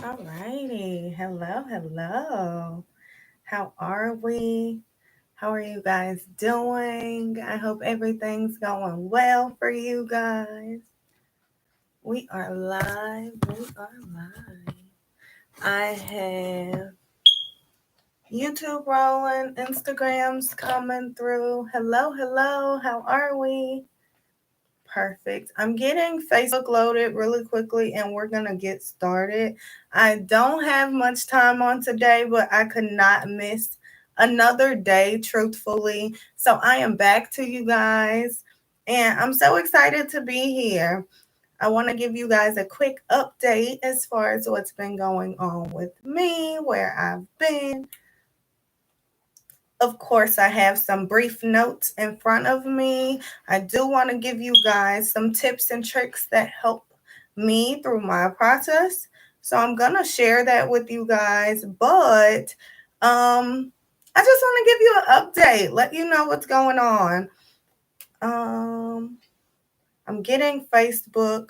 All righty. Hello. How are we? How are you guys doing? I hope everything's going well for you guys. We are live. I have YouTube rolling, Instagrams coming through. Hello. How are we? Perfect. I'm getting Facebook loaded really quickly and we're going to get started. I don't have much time on today, but I could not miss another day, truthfully. So I am back to you guys and I'm so excited to be here. I want to give you guys a quick update as far as what's been going on with me, where I've been. Of course, I have some brief notes in front of me. I do want to give you guys some tips and tricks that help me through my process. So I'm going to share that with you guys, but I just want to give you an update, let you know what's going on. I'm getting Facebook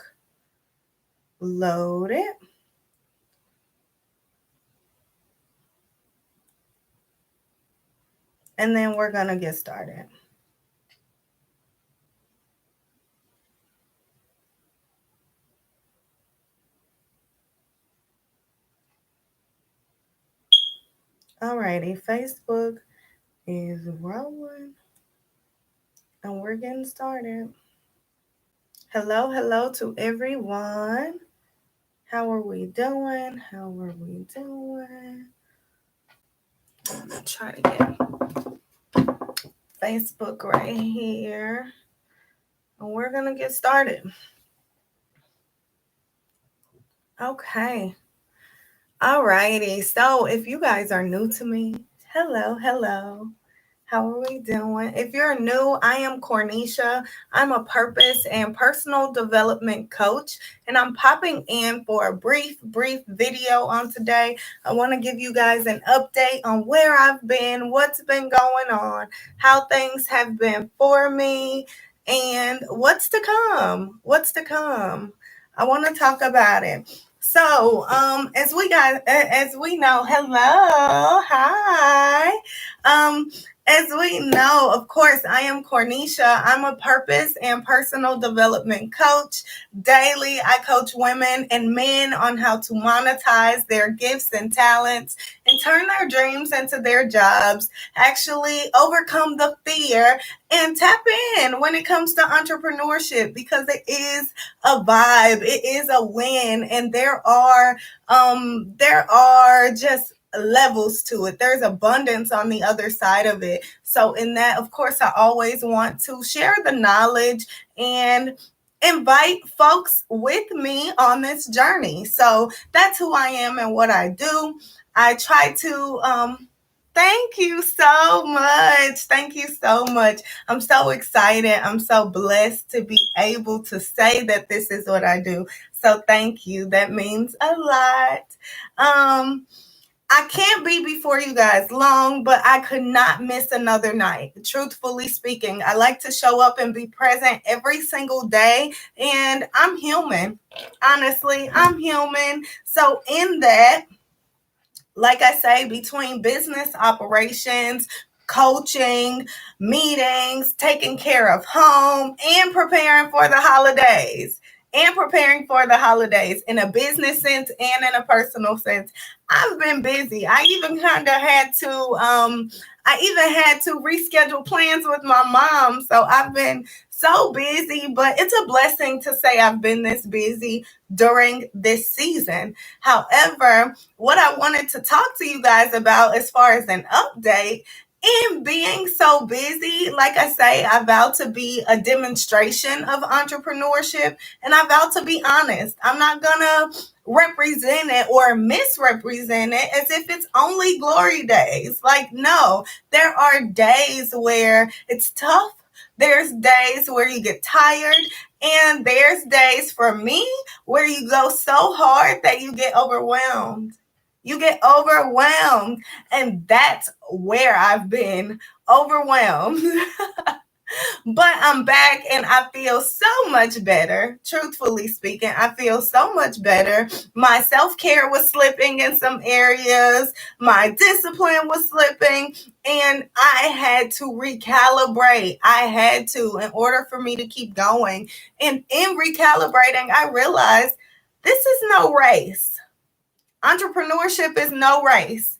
loaded. And then we're going to get started. Alrighty, Facebook is rolling and we're getting started. Hello to everyone. How are we doing? I'm gonna try to get Facebook right here. And we're gonna get started. Okay. Alrighty. So if you guys are new to me, hello. How are we doing? If you're new, I am Cornisha. I'm a purpose and personal development coach, and I'm popping in for a brief video on today. I want to give you guys an update on where I've been, what's been going on, how things have been for me, and what's to come. I want to talk about it. So, as we know, hello, hi. As we know, of course, I am Cornisha. I'm a purpose and personal development coach. Daily, I coach women and men on how to monetize their gifts and talents and turn their dreams into their jobs, actually overcome the fear and tap in when it comes to entrepreneurship, because it is a vibe, it is a win, and there are just levels to it. There's abundance on the other side of it. So in that, of course, I always want to share the knowledge and invite folks with me on this journey. So that's who I am and what I do. I try to thank you so much. I'm so excited. I'm so blessed to be able to say that this is what I do. So thank you. That means a lot. I can't be before you guys long, but I could not miss another night. Truthfully speaking, I like to show up and be present every single day, and I'm human. Honestly, I'm human. So in that, like I say, between business operations, coaching, meetings, taking care of home, and preparing for the holidays. In a business sense and in a personal sense, I've been busy. I even had to reschedule plans with my mom. So I've been so busy, but it's a blessing to say I've been this busy during this season. However, what I wanted to talk to you guys about as far as an update, in being so busy, like I say, I vow to be a demonstration of entrepreneurship, and I vow to be honest. I'm not gonna represent it or misrepresent it as if it's only glory days. Like, no, there are days where it's tough. There's days where you get tired, and there's days for me where you go so hard that you get overwhelmed. And that's where I've been overwhelmed. But I'm back and I feel so much better. Truthfully speaking, I feel so much better. My self care was slipping in some areas, my discipline was slipping, and I had to recalibrate. I had to, in order for me to keep going. And in recalibrating, I realized this is no race. Entrepreneurship is no race.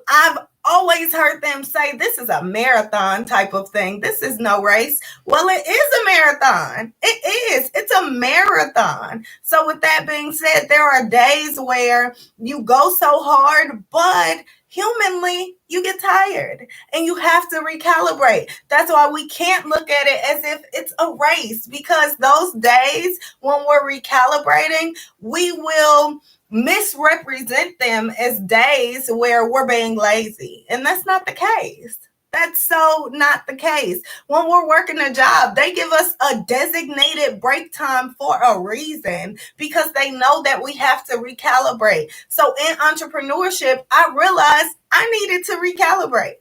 I've always heard them say this is a marathon type of thing. This is no race. Well, it is a marathon. It is. It's a marathon. So, with that being said, there are days where you go so hard, but humanly, you get tired and you have to recalibrate. That's why we can't look at it as if it's a race, because those days when we're recalibrating, we will misrepresent them as days where we're being lazy. And that's not the case. That's so not the case. When we're working a job, they give us a designated break time for a reason, because they know that we have to recalibrate. So in entrepreneurship, I realized I needed to recalibrate.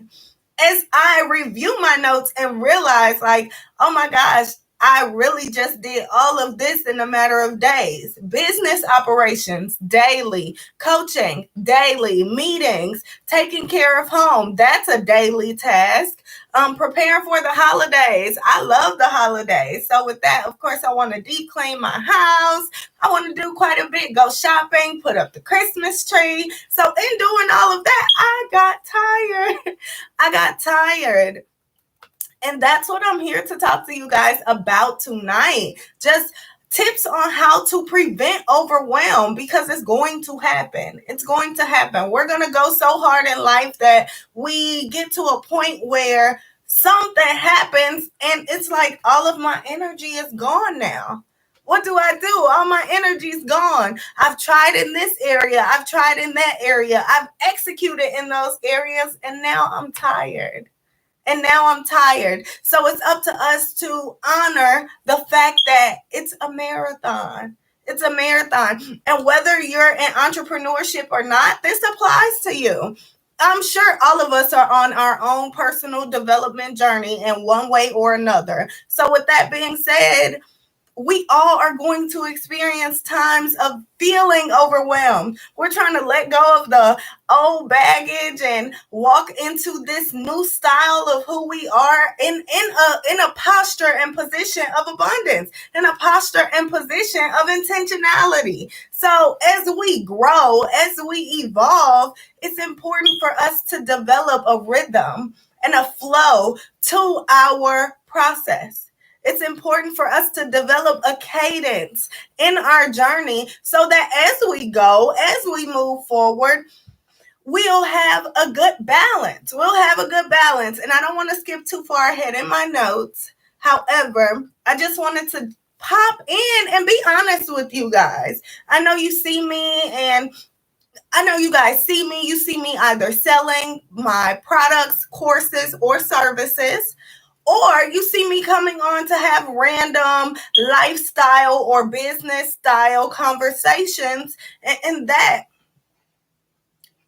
As I review my notes and realize, like, oh my gosh, I really just did all of this in a matter of days. Business operations daily, coaching daily, meetings, taking care of home. That's a daily task. Preparing for the holidays. I love the holidays. So with that, of course, I want to deep clean my house. I want to do quite a bit. Go shopping, put up the Christmas tree. So in doing all of that, I got tired. I got tired. And that's what I'm here to talk to you guys about tonight. Just tips on how to prevent overwhelm, because it's going to happen. It's going to happen. We're going to go so hard in life that we get to a point where something happens and it's like all of my energy is gone now. What do I do? All my energy's gone. I've tried in this area. I've tried in that area. I've executed in those areas, and now I'm tired. So it's up to us to honor the fact that it's a marathon. It's a marathon. And whether you're in entrepreneurship or not, this applies to you. I'm sure all of us are on our own personal development journey in one way or another. So with that being said, we all are going to experience times of feeling overwhelmed. We're trying to let go of the old baggage and walk into this new style of who we are in a posture and position of abundance, in a posture and position of intentionality. So as we grow, as we evolve, it's important for us to develop a rhythm and a flow to our process. It's important for us to develop a cadence in our journey so that as we go, as we move forward, we'll have a good balance. We'll have a good balance. And I don't want to skip too far ahead in my notes. However, I just wanted to pop in and be honest with you guys. I know you see me, and I know you guys see me. You see me either selling my products, courses, or services, or you see me coming on to have random lifestyle or business style conversations. And that,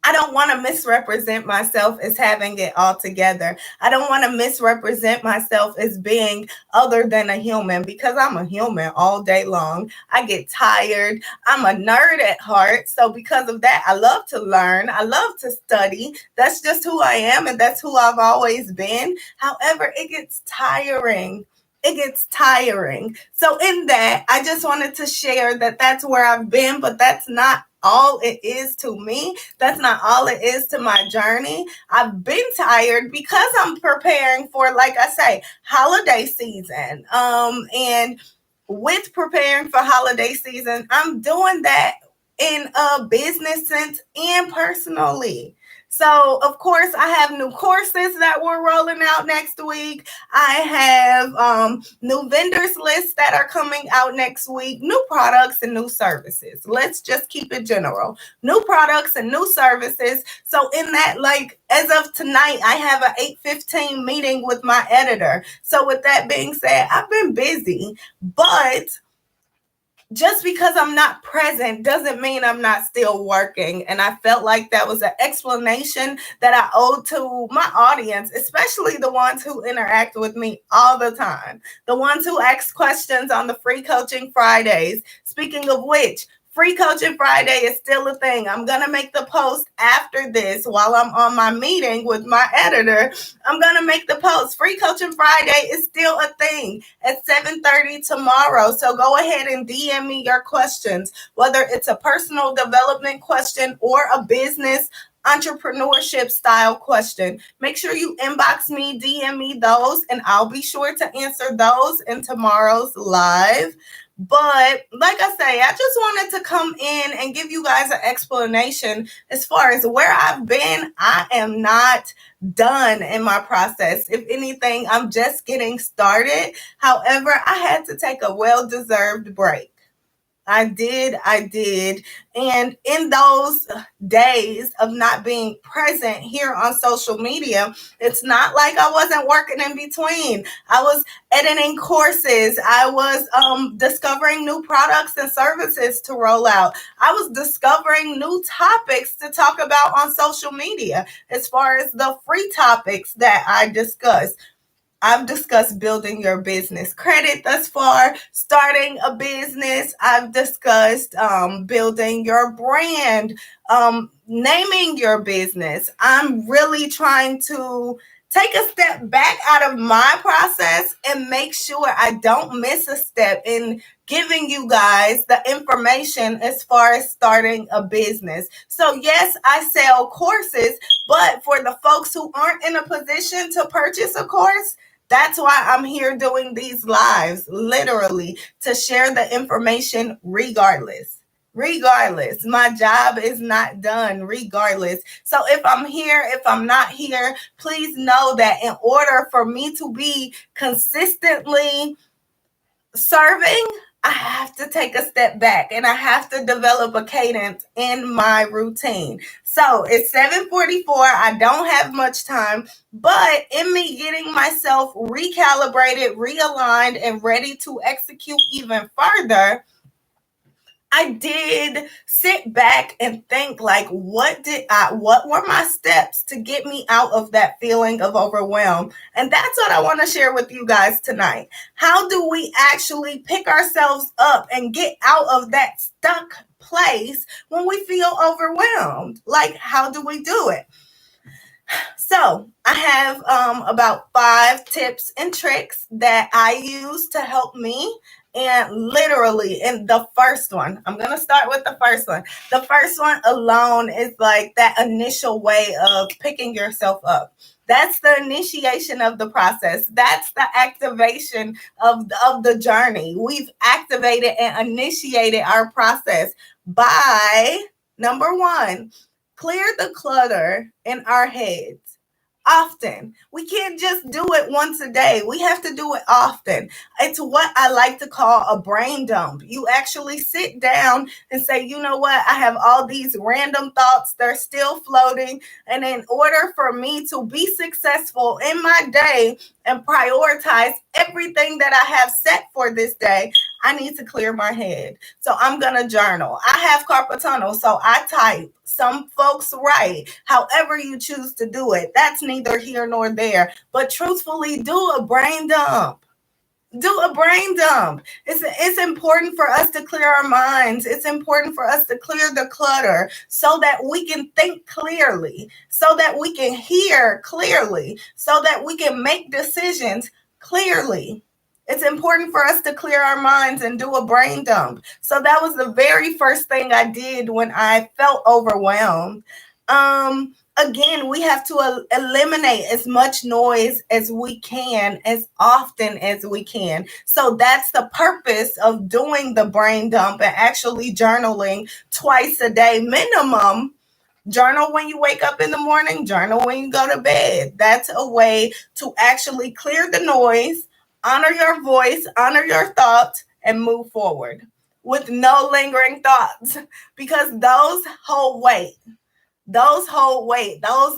I don't want to misrepresent myself as having it all together. I don't want to misrepresent myself as being other than a human, because I'm a human all day long. I get tired. I'm a nerd at heart. So because of that, I love to learn. I love to study. That's just who I am, and that's who I've always been. However, it gets tiring. It gets tiring. So in that, I just wanted to share that that's where I've been, but that's not all it is to me. That's not all it is to my journey. I've been tired because I'm preparing for, like I say, holiday season. And with preparing for holiday season, I'm doing that in a business sense and personally. So, of course, I have new courses that we're rolling out next week. I have new vendors lists that are coming out next week, new products and new services. Let's just keep it general. New products and new services. So in that, like, as of tonight, I have an 8:15 meeting with my editor. So with that being said, I've been busy, but just because I'm not present doesn't mean I'm not still working. And I felt like that was an explanation that I owed to my audience, especially the ones who interact with me all the time, the ones who ask questions on the free coaching Fridays. Speaking of which, Free Coaching Friday is still a thing. I'm going to make the post after this while I'm on my meeting with my editor. I'm going to make the post. Free Coaching Friday is still a thing at 7:30 tomorrow. So go ahead and DM me your questions, whether it's a personal development question or a business entrepreneurship style question. Make sure you inbox me, DM me those, and I'll be sure to answer those in tomorrow's live. But like I say, I just wanted to come in and give you guys an explanation as far as where I've been. I am not done in my process. If anything, I'm just getting started. However, I had to take a well-deserved break. I did. And in those days of not being present here on social media, it's not like I wasn't working in between. I was editing courses. I was discovering new products and services to roll out. I was discovering new topics to talk about on social media as far as the free topics that I discuss. I've discussed building your business credit thus far, starting a business. I've discussed building your brand, naming your business. I'm really trying to take a step back out of my process and make sure I don't miss a step in giving you guys the information as far as starting a business. So, yes, I sell courses, but for the folks who aren't in a position to purchase a course, that's why I'm here doing these lives, literally, to share the information regardless. Regardless, my job is not done, regardless. So if I'm here, if I'm not here, please know that in order for me to be consistently serving, I have to take a step back and I have to develop a cadence in my routine. So it's 7:44. I don't have much time, but in me getting myself recalibrated, realigned, and ready to execute even further, I did sit back and think like what were my steps to get me out of that feeling of overwhelm? And that's what I want to share with you guys tonight. How do we actually pick ourselves up and get out of that stuck place when we feel overwhelmed? Like, how do we do it? So I have about 5 tips and tricks that I use to help me. And literally, in the first one, I'm going to start with the first one. The first one alone is like that initial way of picking yourself up. That's the initiation of the process. That's the activation of the journey. We've activated and initiated our process by number one, clear the clutter in our heads often. We can't just do it once a day. We have to do it often. It's what I like to call a brain dump. You actually sit down and say, you know what? I have all these random thoughts. They're still floating. And in order for me to be successful in my day and prioritize everything that I have set for this day, I need to clear my head. So I'm going to journal. I have carpal tunnel, so I type. Some folks write. However you choose to do it, that's neither here nor there. But truthfully, do a brain dump. Do a brain dump. It's important for us to clear our minds. It's important for us to clear the clutter so that we can think clearly, so that we can hear clearly, so that we can make decisions clearly. It's important for us to clear our minds and do a brain dump. So that was the very first thing I did when I felt overwhelmed. Again, we have to eliminate as much noise as we can, as often as we can. So that's the purpose of doing the brain dump and actually journaling twice a day minimum. Journal when you wake up in the morning, journal when you go to bed. That's a way to actually clear the noise, honor your voice, honor your thoughts, and move forward with no lingering thoughts, because those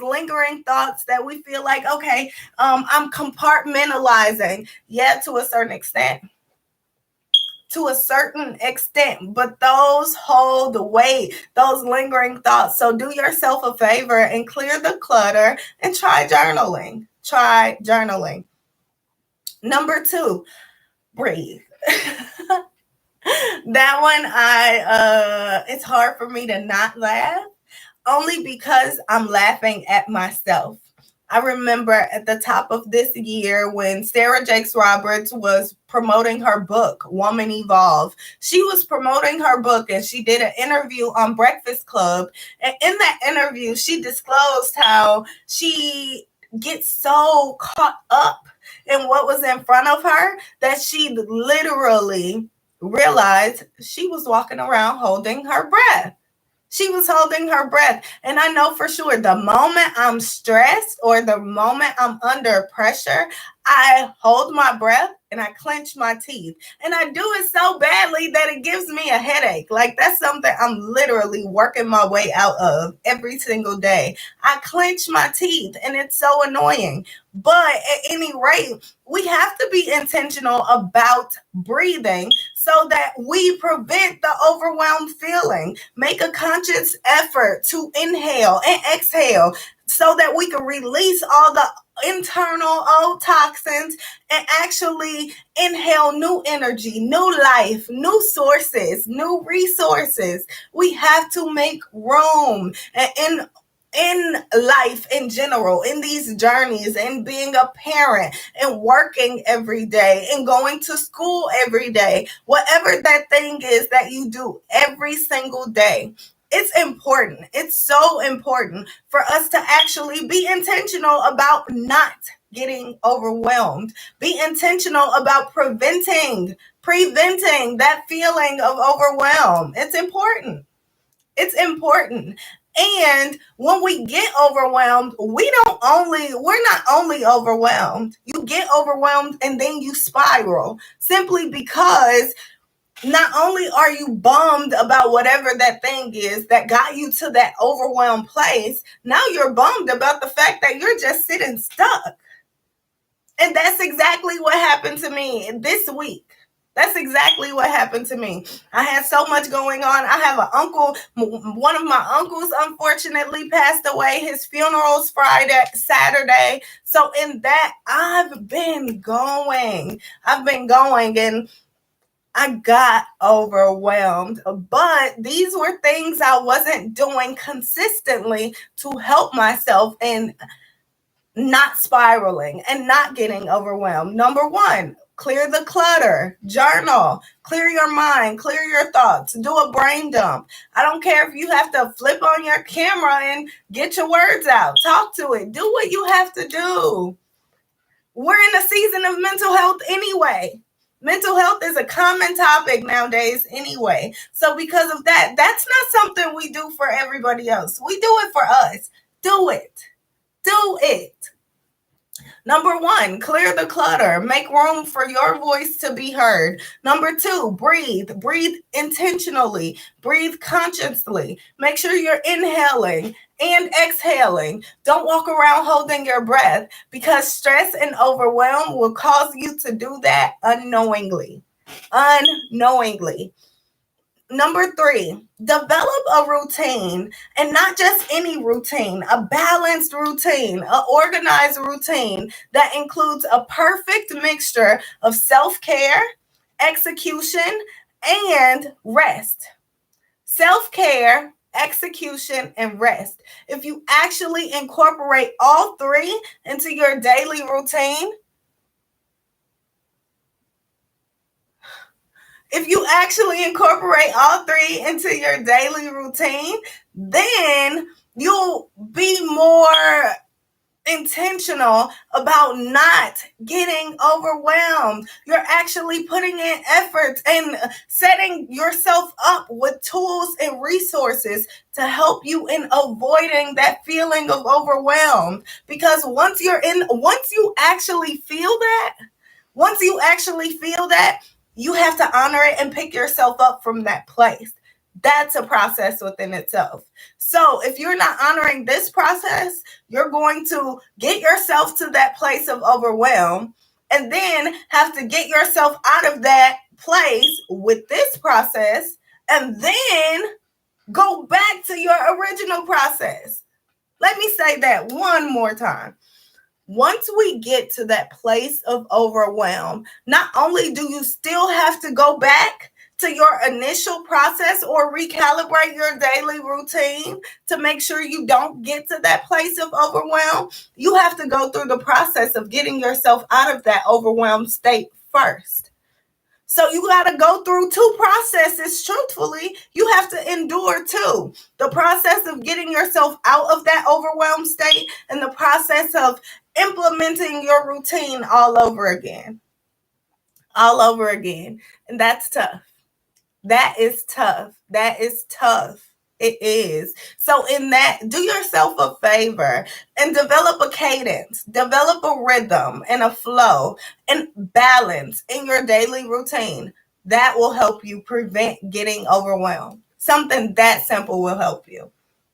lingering thoughts that we feel like, okay, I'm compartmentalizing. Yeah, to a certain extent. to a certain extent, but those hold weight, those lingering thoughts. So do yourself a favor and clear the clutter and try journaling. Try journaling. Number 2, breathe. That one, it's hard for me to not laugh, only because I'm laughing at myself. I remember at the top of this year when Sarah Jakes Roberts was promoting her book, Woman Evolve. She was promoting her book and she did an interview on Breakfast Club. And in that interview, she disclosed how she gets so caught up in what was in front of her that she literally realized she was walking around holding her breath. She was holding her breath. And I know for sure the moment I'm stressed or the moment I'm under pressure, I hold my breath and I clench my teeth. And I do it so badly that it gives me a headache. Like that's something I'm literally working my way out of every single day. I clench my teeth and it's so annoying. But at any rate, we have to be intentional about breathing so that we prevent the overwhelmed feeling. Make a conscious effort to inhale and exhale so that we can release all the internal old toxins and actually inhale new energy, new life, new sources, new resources. We have to make room. And in life in general, in these journeys, and being a parent and working every day and going to school every day, whatever that thing is that you do every single day, it's important. It's so important for us to actually be intentional about not getting overwhelmed. Be intentional about preventing that feeling of overwhelm. It's important. It's important. And when we get overwhelmed, we're not only overwhelmed, you get overwhelmed and then you spiral simply because not only are you bummed about whatever that thing is that got you to that overwhelmed place, now you're bummed about the fact that you're just sitting stuck. And that's exactly what happened to me this week. That's exactly what happened to me. I had so much going on. I have an uncle. One of my uncles unfortunately passed away. His funeral's Saturday. So in that, I've been going, and I got overwhelmed. But these were things I wasn't doing consistently to help myself and not spiraling and not getting overwhelmed. Number 1, clear the clutter, journal, clear your mind, clear your thoughts, do a brain dump. I don't care if you have to flip on your camera and get your words out, talk to it, do what you have to do. We're in a season of mental health anyway. Mental health is a common topic nowadays anyway. So because of that, that's not something we do for everybody else. We do it for us. Do it. Do it. Number 1, clear the clutter. Make room for your voice to be heard. Number 2, breathe. Breathe intentionally. Breathe consciously. Make sure you're inhaling and exhaling. Don't walk around holding your breath because stress and overwhelm will cause you to do that unknowingly. Unknowingly. Number 3, develop a routine, and not just any routine, a balanced routine, an organized routine that includes a perfect mixture of self-care, execution, and rest. Self-care, execution, and rest. If you actually incorporate all 3 into your daily routine, if you actually incorporate all 3 into your daily routine, then you'll be more intentional about not getting overwhelmed. You're actually putting in efforts and setting yourself up with tools and resources to help you in avoiding that feeling of overwhelm. Because once you actually feel that, you have to honor it and pick yourself up from that place. That's a process within itself. So if you're not honoring this process, you're going to get yourself to that place of overwhelm and then have to get yourself out of that place with this process and then go back to your original process. Let me say that one more time. Once we get to that place of overwhelm, not only do you still have to go back to your initial process or recalibrate your daily routine to make sure you don't get to that place of overwhelm, you have to go through the process of getting yourself out of that overwhelmed state first. So you got to go through two processes. Truthfully, you have to endure two. The process of getting yourself out of that overwhelmed state and the process of implementing your routine all over again. All over again. And that's tough. That is tough. That is tough. It is. So in that, do yourself a favor and develop a cadence, develop a rhythm and a flow and balance in your daily routine. That will help you prevent getting overwhelmed. Something that simple will help you.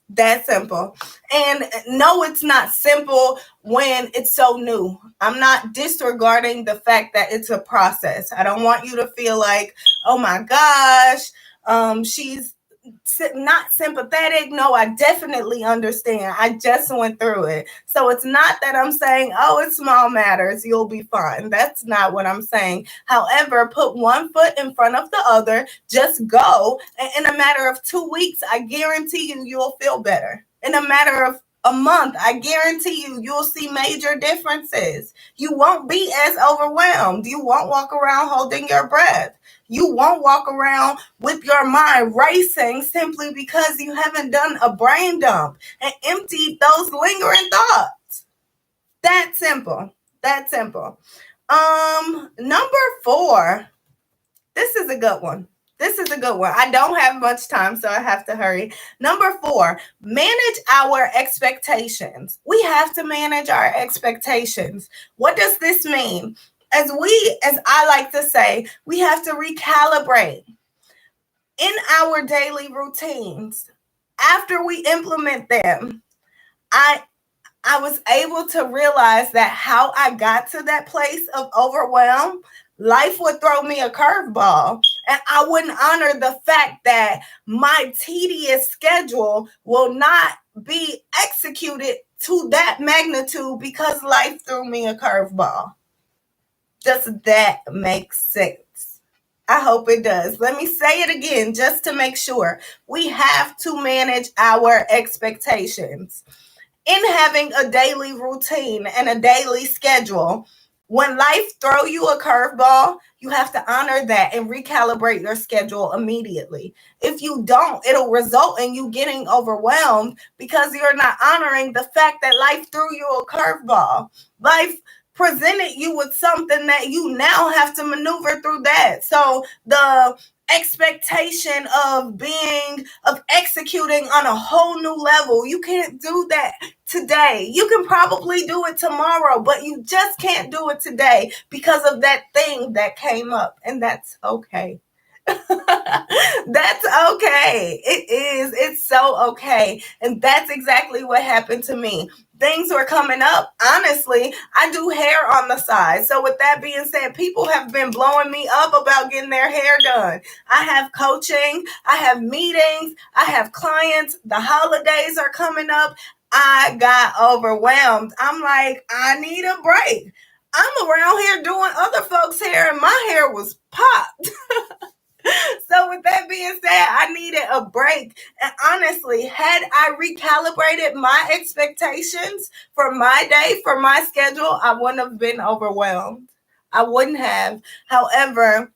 That simple. And no, it's not simple when it's so new. I'm not disregarding the fact that it's a process. I don't want you to feel like, oh my gosh, she's not sympathetic. No, I definitely understand. I just went through it. So it's not that I'm saying, oh, it's small matters, you'll be fine. That's not what I'm saying. However, put one foot in front of the other, just go. And in a matter of 2 weeks, I guarantee you'll feel better. In a matter of a month, I guarantee you'll see major differences. You won't be as overwhelmed. You won't walk around holding your breath. You won't walk around with your mind racing simply because you haven't done a brain dump and emptied those lingering thoughts. That simple. That simple. Number 4. This is a good one. This is a good one. I don't have much time, so I have to hurry. Number 4, manage our expectations. We have to manage our expectations. What does this mean? As I like to say, we have to recalibrate in our daily routines. After we implement them, I was able to realize that how I got to that place of overwhelm, life would throw me a curveball. And I wouldn't honor the fact that my tedious schedule will not be executed to that magnitude because life threw me a curveball. Does that make sense? I hope it does. Let me say it again just to make sure. We have to manage our expectations. In having a daily routine and a daily schedule, when life throw you a curveball, you have to honor that and recalibrate your schedule immediately. If you don't, it'll result in you getting overwhelmed because you're not honoring the fact that life threw you a curveball. Life presented you with something that you now have to maneuver through that. So the expectation of executing on a whole new level, you can't do that today. You can probably do it tomorrow, but you just can't do it today because of that thing that came up, and that's okay. That's okay. It is. It's so okay. And that's exactly what happened to me. Things were coming up. Honestly, I do hair on the side. So with that being said, people have been blowing me up about getting their hair done. I have coaching. I have meetings. I have clients. The holidays are coming up. I got overwhelmed. I'm like, I need a break. I'm around here doing other folks' hair and my hair was popped. So with that being said, I needed a break. And honestly, had I recalibrated my expectations for my day, for my schedule, I wouldn't have been overwhelmed. I wouldn't have. However,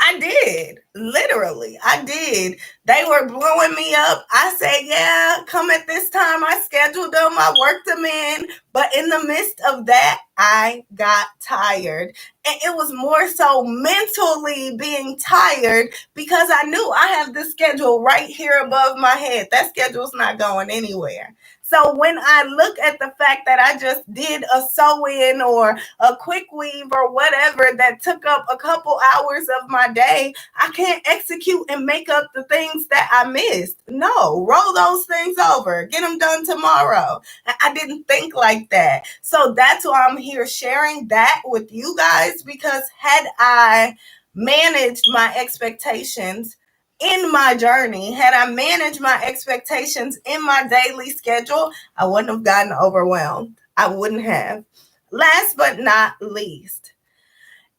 I did. Literally, I did. They were blowing me up. I said, yeah, come at this time. I scheduled them. I worked them in. But in the midst of that, I got tired. And it was more so mentally being tired because I knew I have the schedule right here above my head. That schedule's not going anywhere. So when I look at the fact that I just did a sew-in or a quick weave or whatever that took up a couple hours of my day, I can't execute and make up the things that I missed. No, roll those things over. Get them done tomorrow. I didn't think like that. So that's why I'm here sharing that with you guys, because had I managed my expectations in my journey, had I managed my expectations in my daily schedule, I wouldn't have gotten overwhelmed. I wouldn't have. Last but not least,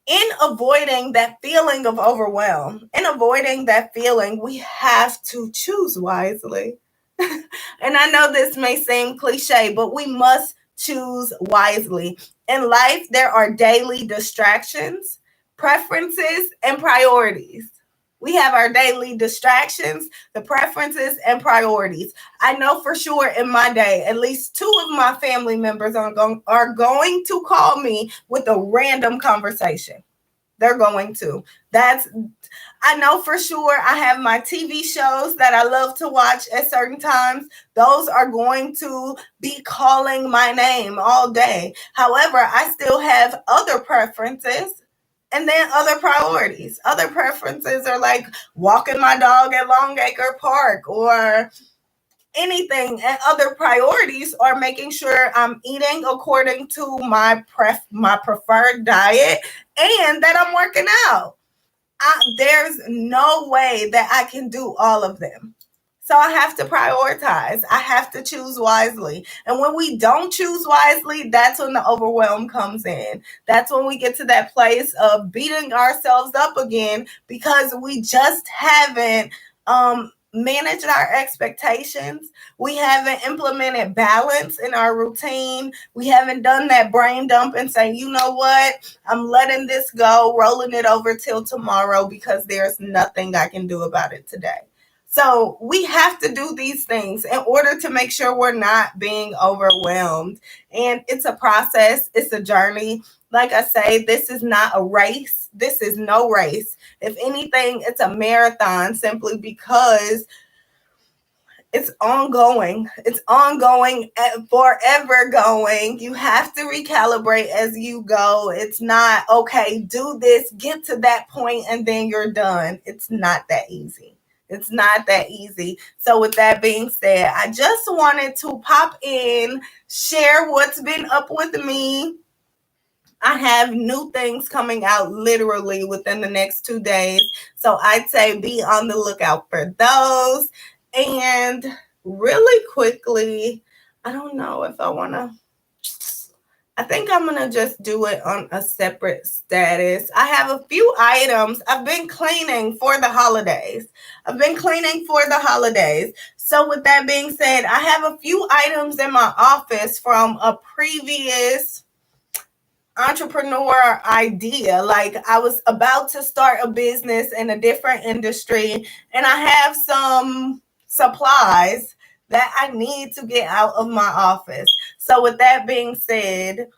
in avoiding that feeling of overwhelm, in avoiding that feeling, we have to choose wisely. And I know this may seem cliche, but we must choose wisely. In life, there are daily distractions, preferences, and priorities. We have our daily distractions, the preferences, and priorities. I know for sure in my day, at least two of my family members are going to call me with a random conversation. They're going to. That's I know for sure I have my TV shows that I love to watch at certain times. Those are going to be calling my name all day. However, I still have other preferences and then other priorities. Other preferences are like walking my dog at Longacre Park or anything, and other priorities are making sure I'm eating according to my preferred diet and that I'm working out. There's no way that I can do all of them. So I have to prioritize. I have to choose wisely. And when we don't choose wisely, that's when the overwhelm comes in. That's when we get to that place of beating ourselves up again because we just haven't managed our expectations. We haven't implemented balance in our routine. We haven't done that brain dump and say, you know what? I'm letting this go, rolling it over till tomorrow because there's nothing I can do about it today. So we have to do these things in order to make sure we're not being overwhelmed. And it's a process, it's a journey. Like I say, this is not a race. This is no race. If anything, it's a marathon simply because it's ongoing. It's ongoing and forever going. You have to recalibrate as you go. It's not, okay, do this, get to that point, and then you're done. It's not that easy. It's not that easy. So with that being said, I just wanted to pop in, share what's been up with me. I have new things coming out literally within the next 2 days. So I'd say be on the lookout for those. And really quickly, I don't know if I want to. I think I'm going to just do it on a separate status. I have a few items. I've been cleaning for the holidays. So with that being said, I have a few items in my office from a previous entrepreneur idea. Like I was about to start a business in a different industry, and I have some supplies that I need to get out of my office. So with that being said,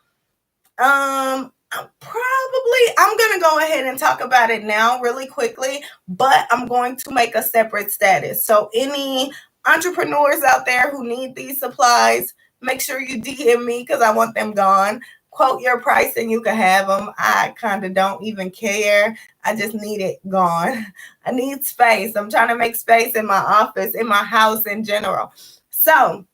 I'm gonna go ahead and talk about it now really quickly, but I'm going to make a separate status. So any entrepreneurs out there who need these supplies, make sure you DM me because I want them gone. Quote your price and you can have them. I kind of don't even care. I just need it gone. I need space. I'm trying to make space in my office, in my house in general. So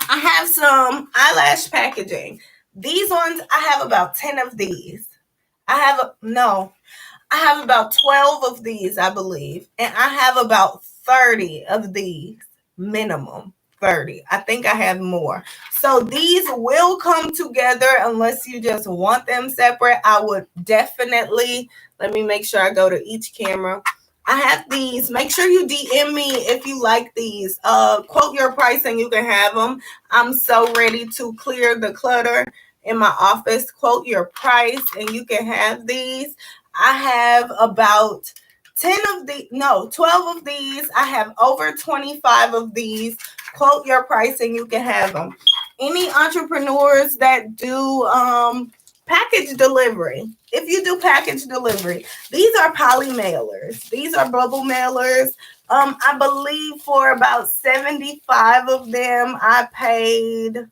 I have some eyelash packaging. These ones, I have about 10 of these. I have about 12 of these, I believe. And I have about 30 of these, minimum 30. I think I have more. So these will come together unless you just want them separate. I would definitely, let me make sure I go to each camera. I have these. Make sure you DM me if you like these. Quote your price and you can have them. I'm so ready to clear the clutter in my office. Quote your price and you can have these. I have about 12 of these. I have over 25 of these. Quote your price and you can have them. Any entrepreneurs that do package delivery, if you do package delivery, these are poly mailers. These are bubble mailers. I believe for about 75 of them, I paid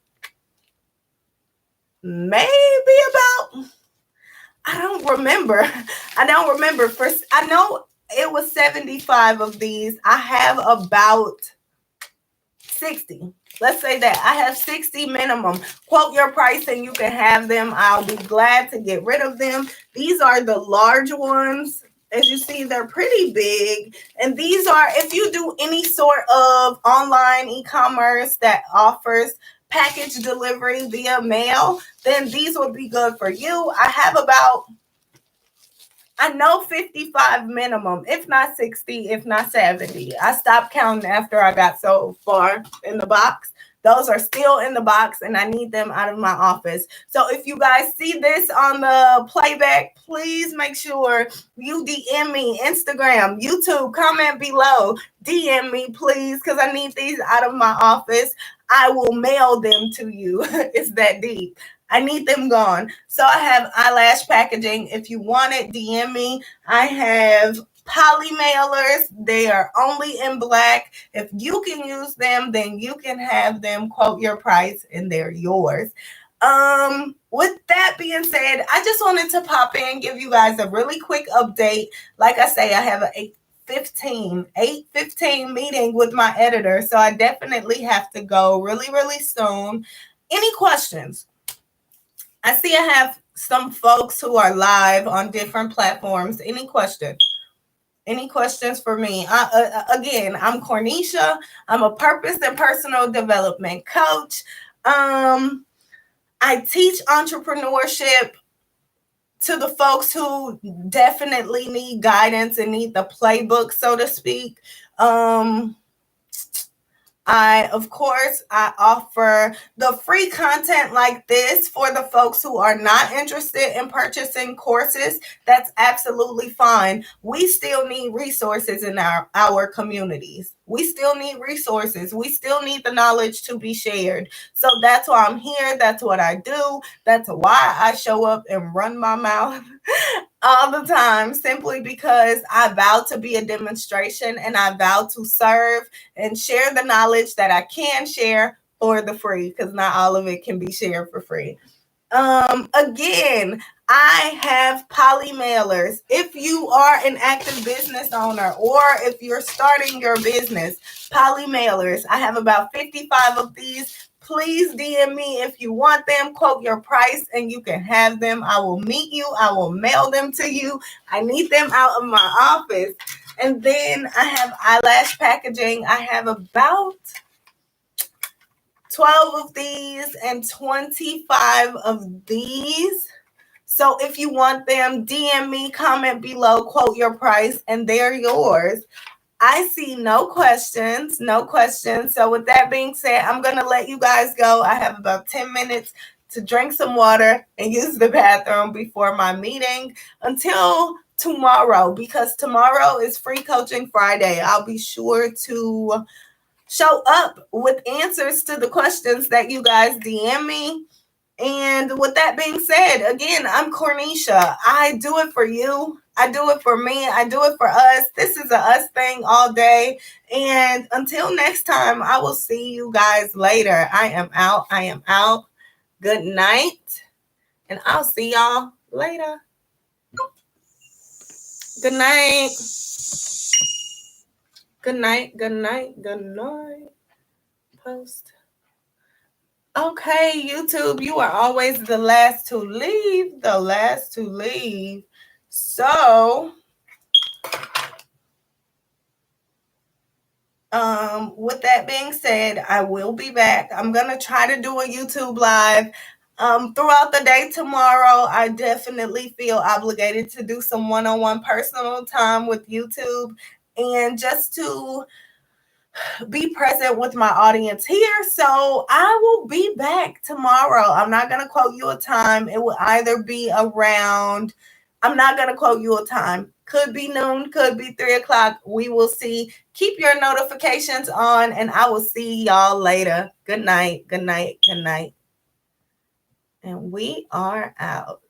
maybe about, I don't remember. First, I know it was 75 of these. I have about 60. Let's say that I have 60 minimum. Quote your price and you can have them. I'll be glad to get rid of them. These are the large ones. As you see, they're pretty big. And these are, if you do any sort of online e-commerce that offers package delivery via mail, then these would be good for you. I have about, I know 55 minimum, if not 60, if not 70. I stopped counting after I got so far in the box. Those are still in the box and I need them out of my office. So if you guys see this on the playback, please make sure you DM me, Instagram, YouTube, comment below. DM me, please, because I need these out of my office. I will mail them to you. It's that deep. I need them gone. So I have eyelash packaging. If you want it, DM me. I have poly mailers. They are only in black. If you can use them, then you can have them. Quote your price and they're yours. With that being said, I just wanted to pop in, give you guys a really quick update. Like I say, I have an 8:15 meeting with my editor. So I definitely have to go really, really soon. Any questions? I see I have some folks who are live on different platforms. Any questions? Any questions for me? Again, I'm Cornisha. I'm a purpose and personal development coach. I teach entrepreneurship to the folks who definitely need guidance and need the playbook, so to speak. Of course, I offer the free content like this for the folks who are not interested in purchasing courses. That's absolutely fine. We still need resources in our communities. We still need resources. We still need the knowledge to be shared. So that's why I'm here. That's what I do. That's why I show up and run my mouth all the time, simply because I vow to be a demonstration and I vow to serve and share the knowledge that I can share for the free, because not all of it can be shared for free. Again, I have poly mailers. If you are an active business owner or if you're starting your business, poly mailers. I have about 55 of these. Please DM me if you want them. Quote your price and you can have them. I will meet you. I will mail them to you. I need them out of my office. And then I have eyelash packaging. I have about 12 of these and 25 of these. So if you want them, DM me, comment below, quote your price, and they're yours. I see no questions, no questions. So with that being said, I'm going to let you guys go. I have about 10 minutes to drink some water and use the bathroom before my meeting until tomorrow, because tomorrow is Free Coaching Friday. I'll be sure to show up with answers to the questions that you guys DM me. And with that being said, again, I'm Cornisha. I do it for you. I do it for me. I do it for us. This is a us thing all day. And until next time, I will see you guys later. I am out. I am out. Good night. And I'll see y'all later. Good night. Good night. Good night. Good night. Post. Okay, YouTube, you are always the last to leave. The last to leave. So, with that being said, I will be back. I'm going to try to do a YouTube live throughout the day tomorrow. I definitely feel obligated to do some one-on-one personal time with YouTube and just to be present with my audience here. So I will be back tomorrow. I'm not going to quote you a time. It will either be around, I'm not going to quote you a time. Could be noon, could be 3:00. We will see. Keep your notifications on and I will see y'all later. Good night. Good night. Good night. And we are out.